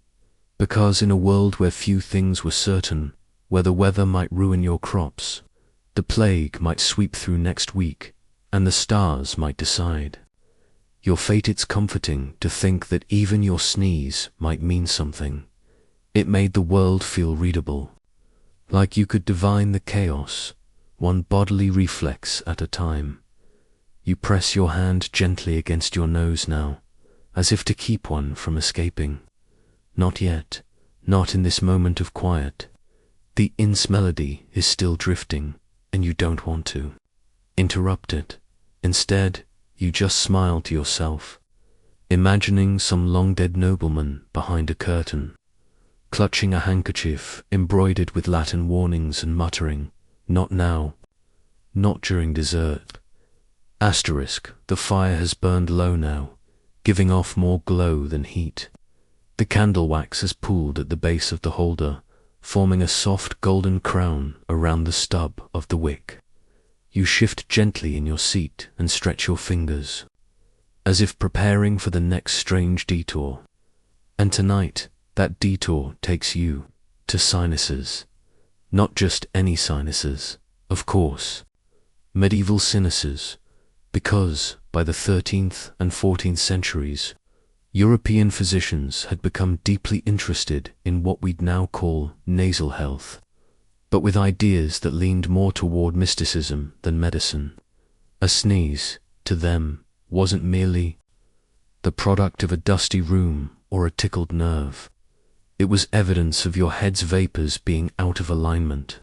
because in a world where few things were certain, where the weather might ruin your crops, the plague might sweep through next week, and the stars might decide your fate, it's comforting to think that even your sneeze might mean something. It made the world feel readable, like you could divine the chaos, one bodily reflex at a time. You press your hand gently against your nose now, as if to keep one from escaping. Not yet, not in this moment of quiet. The in's melody is still drifting, and you don't want to interrupt it. Instead, you just smile to yourself, imagining some long-dead nobleman behind a curtain, clutching a handkerchief embroidered with Latin warnings and muttering, "Not now, not during dessert." Asterisk, the fire has burned low now, giving off more glow than heat. The candle wax has pooled at the base of the holder, forming a soft golden crown around the stub of the wick. You shift gently in your seat and stretch your fingers, as if preparing for the next strange detour. And tonight, that detour takes you to sinuses. Not just any sinuses, of course. Medieval sinuses, because by the 13th and 14th centuries, European physicians had become deeply interested in what we'd now call nasal health, but with ideas that leaned more toward mysticism than medicine. A sneeze, to them, wasn't merely the product of a dusty room or a tickled nerve. It was evidence of your head's vapors being out of alignment.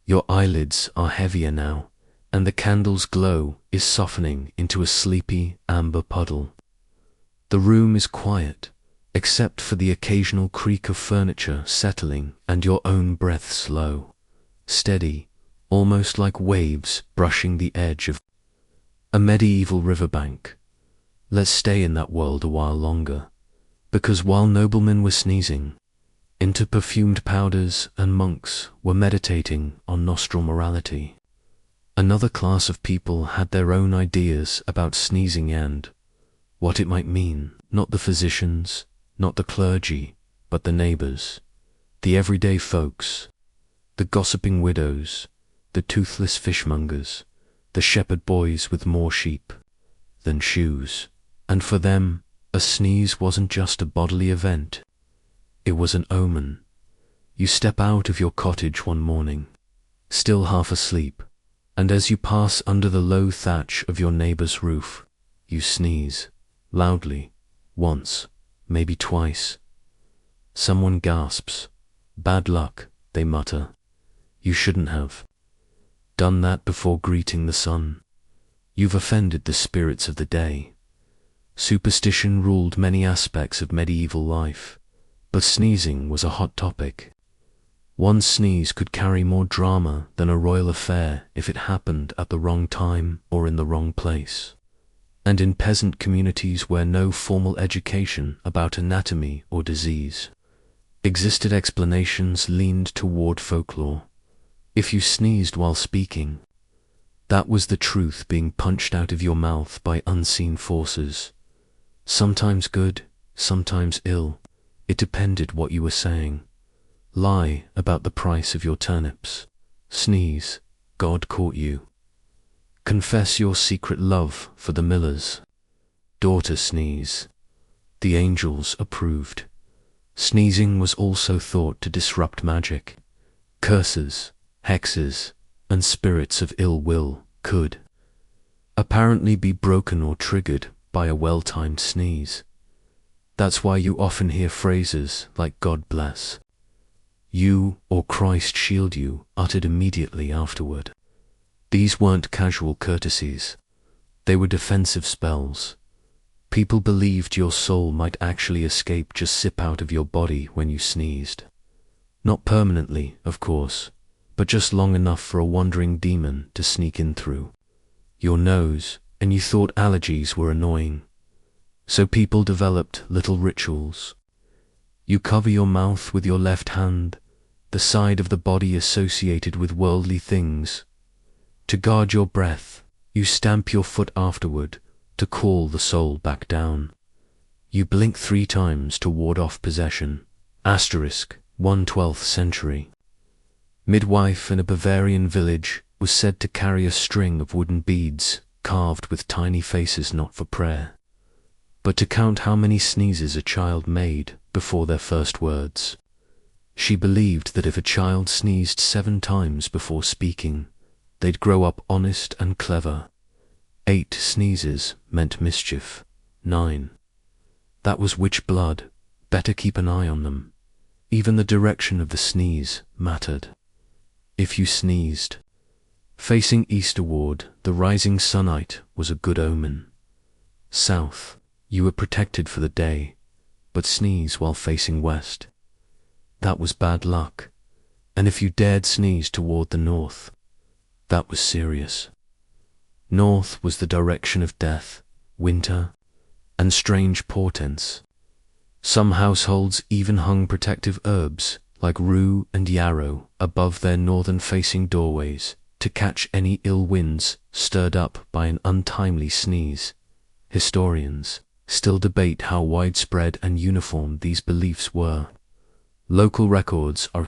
Your eyelids are heavier now, and the candle's glow is softening into a sleepy amber puddle. The room is quiet, except for the occasional creak of furniture settling and your own breath slow, steady, almost like waves brushing the edge of a medieval riverbank. Let's stay in that world a while longer, because while noblemen were sneezing into perfumed powders and monks were meditating on nostril morality, another class of people had their own ideas about sneezing and what it might mean. Not the physicians, not the clergy, but the neighbors, the everyday folks, the gossiping widows, the toothless fishmongers, the shepherd boys with more sheep than shoes. And for them, a sneeze wasn't just a bodily event. It was an omen. You step out of your cottage one morning, still half asleep, and as you pass under the low thatch of your neighbor's roof, you sneeze, loudly, once, maybe twice. Someone gasps. Bad luck, they mutter. You shouldn't have done that before greeting the sun. You've offended the spirits of the day. Superstition ruled many aspects of medieval life, but sneezing was a hot topic. One sneeze could carry more drama than a royal affair if it happened at the wrong time or in the wrong place. And in peasant communities where no formal education about anatomy or disease existed, explanations leaned toward folklore. If you sneezed while speaking, that was the truth being punched out of your mouth by unseen forces. Sometimes good, sometimes ill. It depended what you were saying. Lie about the price of your turnips. Sneeze, God caught you. Confess your secret love for the miller's daughter. Sneeze, the angels approved. Sneezing was also thought to disrupt magic. Curses, hexes, and spirits of ill will could apparently be broken or triggered by a well-timed sneeze. That's why you often hear phrases like God bless you or Christ shield you uttered immediately afterward. These weren't casual courtesies. They were defensive spells. People believed your soul might actually escape, just sip out of your body when you sneezed. Not permanently, of course, but just long enough for a wandering demon to sneak in through your nose, and you thought allergies were annoying. So people developed little rituals. You cover your mouth with your left hand, the side of the body associated with worldly things. To guard your breath, you stamp your foot afterward to call the soul back down. You blink 3 times to ward off possession. Asterisk, 1/12th century. Midwife in a Bavarian village was said to carry a string of wooden beads carved with tiny faces, not for prayer, but to count how many sneezes a child made before their first words. She believed that if a child sneezed 7 times before speaking, they'd grow up honest and clever. 8 sneezes meant mischief. 9. That was witch blood. Better keep an eye on them. Even the direction of the sneeze mattered. If you sneezed facing eastward, the rising sunlight was a good omen. South, you were protected for the day, but sneeze while facing west, that was bad luck. And if you dared sneeze toward the north, that was serious. North was the direction of death, winter, and strange portents. Some households even hung protective herbs like rue and yarrow above their northern-facing doorways to catch any ill winds stirred up by an untimely sneeze. Historians still debate how widespread and uniform these beliefs were. Local records are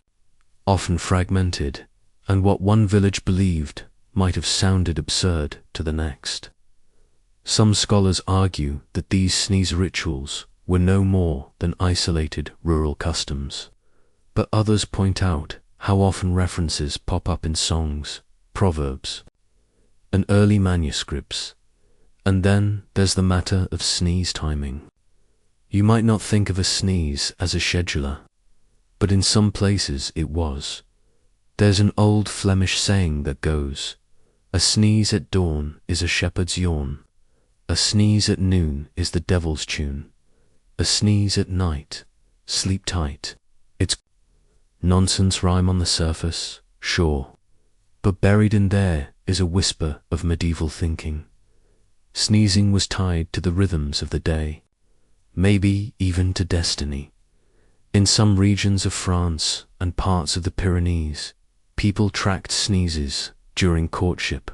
often fragmented, and what one village believed might have sounded absurd to the next. Some scholars argue that these sneeze rituals were no more than isolated rural customs, but others point out how often references pop up in songs, proverbs, and early manuscripts. And then there's the matter of sneeze timing. You might not think of a sneeze as a scheduler, but in some places it was. There's an old Flemish saying that goes, "A sneeze at dawn is a shepherd's yawn. A sneeze at noon is the devil's tune. A sneeze at night, sleep tight." It's nonsense rhyme on the surface, sure, but buried in there is a whisper of medieval thinking. Sneezing was tied to the rhythms of the day, maybe even to destiny. In some regions of France and parts of the Pyrenees, people tracked sneezes during courtship.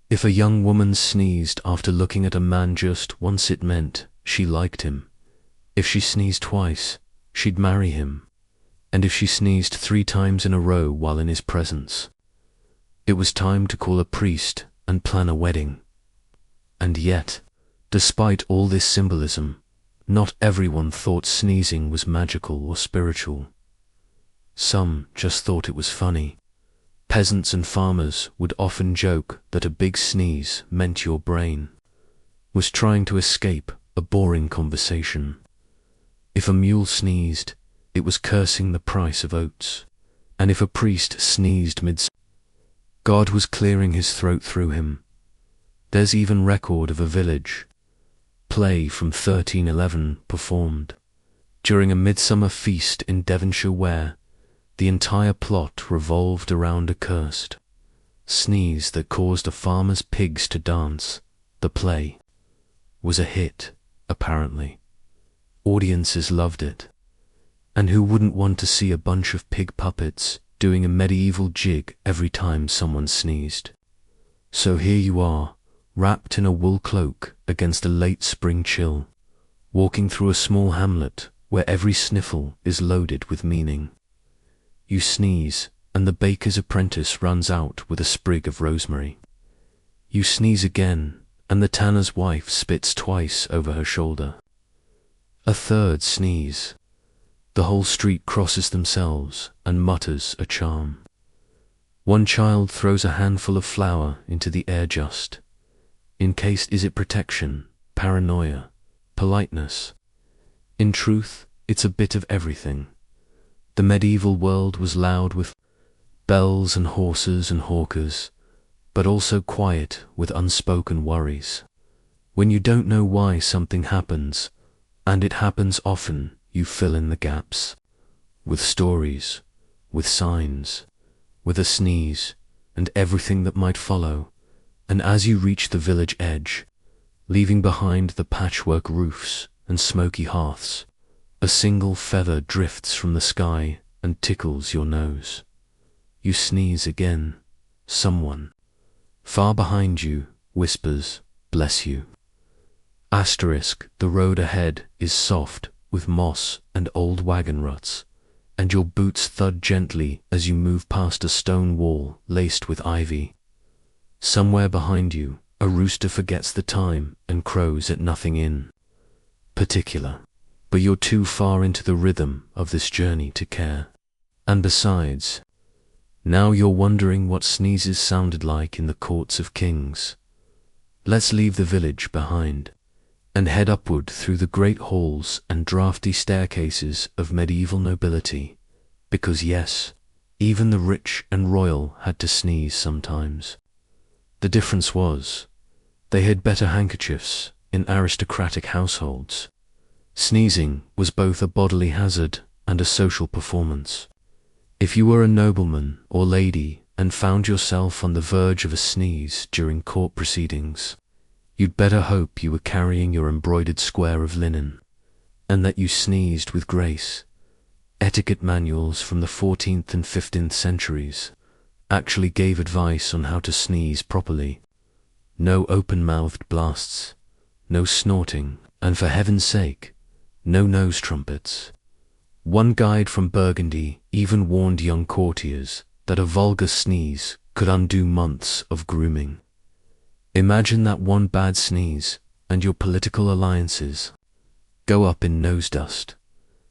If a young woman sneezed after looking at a man just once, it meant she liked him. If she sneezed twice, she'd marry him. And if she sneezed 3 times in a row while in his presence, it was time to call a priest and plan a wedding. And yet, despite all this symbolism, not everyone thought sneezing was magical or spiritual. Some just thought it was funny. Peasants and farmers would often joke that a big sneeze meant your brain was trying to escape a boring conversation. If a mule sneezed, it was cursing the price of oats. And if a priest sneezed God was clearing his throat through him. There's even record of a village play from 1311 performed during a midsummer feast in Devonshire where the entire plot revolved around a cursed sneeze that caused a farmer's pigs to dance. The play was a hit, apparently. Audiences loved it. And who wouldn't want to see a bunch of pig puppets doing a medieval jig every time someone sneezed? So here you are, wrapped in a wool cloak against a late spring chill, walking through a small hamlet where every sniffle is loaded with meaning. You sneeze, and the baker's apprentice runs out with a sprig of rosemary. You sneeze again, and the tanner's wife spits twice over her shoulder. A third sneeze. The whole street crosses themselves and mutters a charm. One child throws a handful of flour into the air just in case. Is it protection, paranoia, politeness? In truth, it's a bit of everything. The medieval world was loud with bells and horses and hawkers, but also quiet with unspoken worries. When you don't know why something happens, and it happens often, you fill in the gaps with stories, with signs, with a sneeze, and everything that might follow. And as you reach the village edge, leaving behind the patchwork roofs and smoky hearths, a single feather drifts from the sky and tickles your nose. You sneeze again. Someone far behind you whispers, "Bless you." Asterisk, the road ahead is soft with moss and old wagon ruts, and your boots thud gently as you move past a stone wall laced with ivy. Somewhere behind you, a rooster forgets the time and crows at nothing in particular, but you're too far into the rhythm of this journey to care. And besides, now you're wondering what sneezes sounded like in the courts of kings. Let's leave the village behind and head upward through the great halls and draughty staircases of medieval nobility, because yes, even the rich and royal had to sneeze sometimes. The difference was, they had better handkerchiefs in aristocratic households. Sneezing was both a bodily hazard and a social performance. If you were a nobleman or lady and found yourself on the verge of a sneeze during court proceedings, you'd better hope you were carrying your embroidered square of linen, and that you sneezed with grace. Etiquette manuals from the 14th and 15th centuries actually gave advice on how to sneeze properly. No open-mouthed blasts, no snorting, and for heaven's sake, no nose trumpets. One guide from Burgundy even warned young courtiers that a vulgar sneeze could undo months of grooming. Imagine that one bad sneeze, and your political alliances go up in nose dust.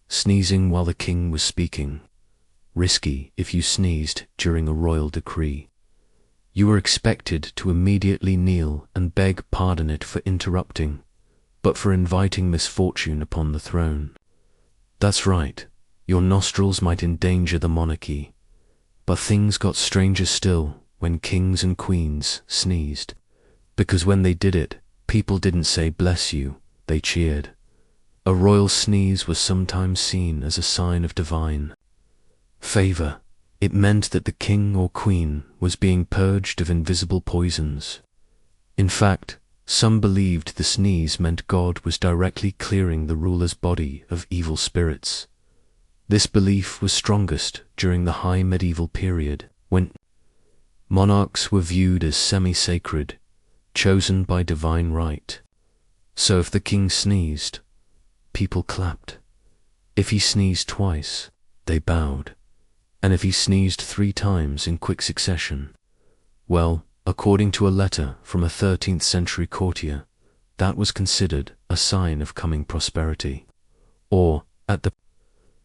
Sneezing while the king was speaking. Risky if you sneezed during a royal decree. You were expected to immediately kneel and beg pardon for interrupting, but for inviting misfortune upon the throne. That's right, your nostrils might endanger the monarchy, but things got stranger still when kings and queens sneezed, because when they did it, people didn't say bless you, they cheered. A royal sneeze was sometimes seen as a sign of divine favor. It meant that the king or queen was being purged of invisible poisons. In fact, some believed the sneeze meant God was directly clearing the ruler's body of evil spirits. This belief was strongest during the high medieval period, when monarchs were viewed as semi-sacred, chosen by divine right. So if the king sneezed, people clapped. If he sneezed twice, they bowed. And if he sneezed 3 times in quick succession, well, according to a letter from a 13th century courtier, that was considered a sign of coming prosperity, or, at the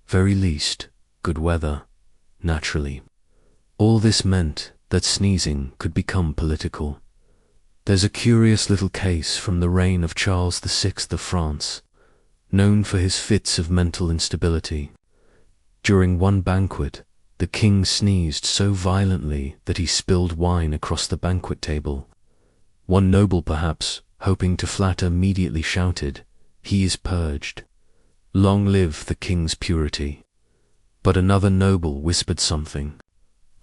very least, good weather, naturally. All this meant that sneezing could become political. There's a curious little case from the reign of Charles VI of France, known for his fits of mental instability. During one banquet, the king sneezed so violently that he spilled wine across the banquet table. One noble, perhaps, hoping to flatter, immediately shouted, "He is purged. Long live the king's purity." But another noble whispered something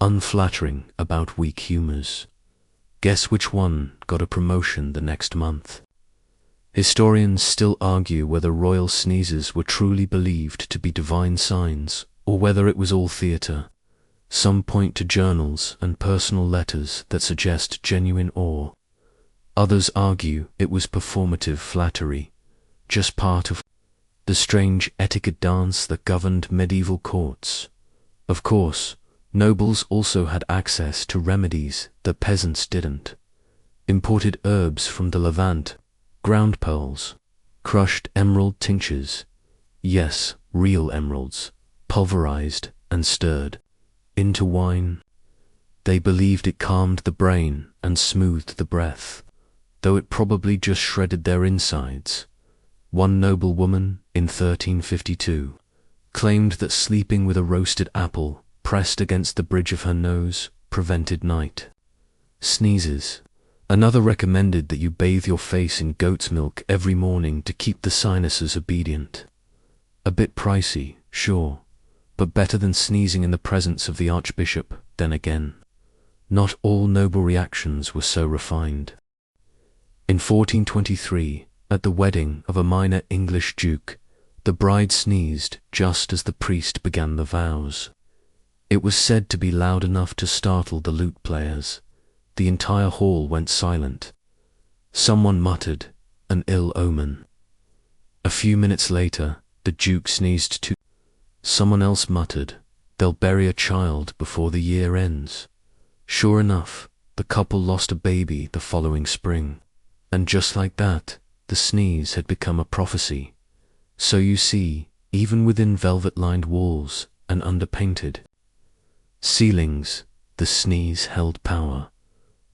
unflattering about weak humors. Guess which one got a promotion the next month? Historians still argue whether royal sneezes were truly believed to be divine signs, or whether it was all theatre. Some point to journals and personal letters that suggest genuine awe. Others argue it was performative flattery, just part of the strange etiquette dance that governed medieval courts. Of course, nobles also had access to remedies that peasants didn't. Imported herbs from the Levant, ground pearls, crushed emerald tinctures, yes, real emeralds, pulverized and stirred into wine. They believed it calmed the brain and smoothed the breath, though it probably just shredded their insides. One noble woman, in 1352, claimed that sleeping with a roasted apple pressed against the bridge of her nose prevented night sneezes. Another recommended that you bathe your face in goat's milk every morning to keep the sinuses obedient. A bit pricey, sure, but better than sneezing in the presence of the archbishop, then again. Not all noble reactions were so refined. In 1423, at the wedding of a minor English duke, the bride sneezed just as the priest began the vows. It was said to be loud enough to startle the lute players. The entire hall went silent. Someone muttered, "An ill omen." A few minutes later, the duke sneezed too. Someone else muttered, "They'll bury a child before the year ends." Sure enough, the couple lost a baby the following spring. And just like that, the sneeze had become a prophecy. So you see, even within velvet-lined walls and underpainted ceilings, the sneeze held power.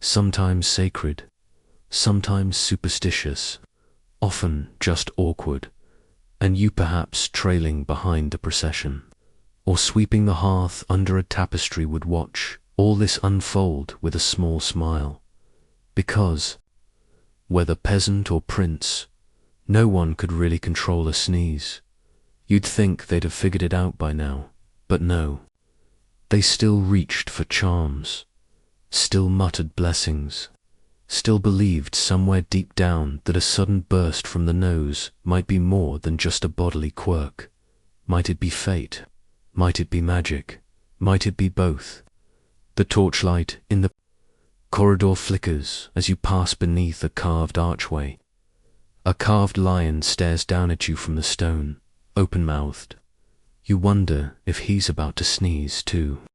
Sometimes sacred, sometimes superstitious, often just awkward, and you perhaps trailing behind the procession, or sweeping the hearth under a tapestry would watch all this unfold with a small smile, because, whether peasant or prince, no one could really control a sneeze. You'd think they'd have figured it out by now, but no. They still reached for charms, still muttered blessings, still believed somewhere deep down that a sudden burst from the nose might be more than just a bodily quirk. Might it be fate? Might it be magic? Might it be both? The torchlight in the corridor flickers as you pass beneath a carved archway. A carved lion stares down at you from the stone, open-mouthed. You wonder if he's about to sneeze too.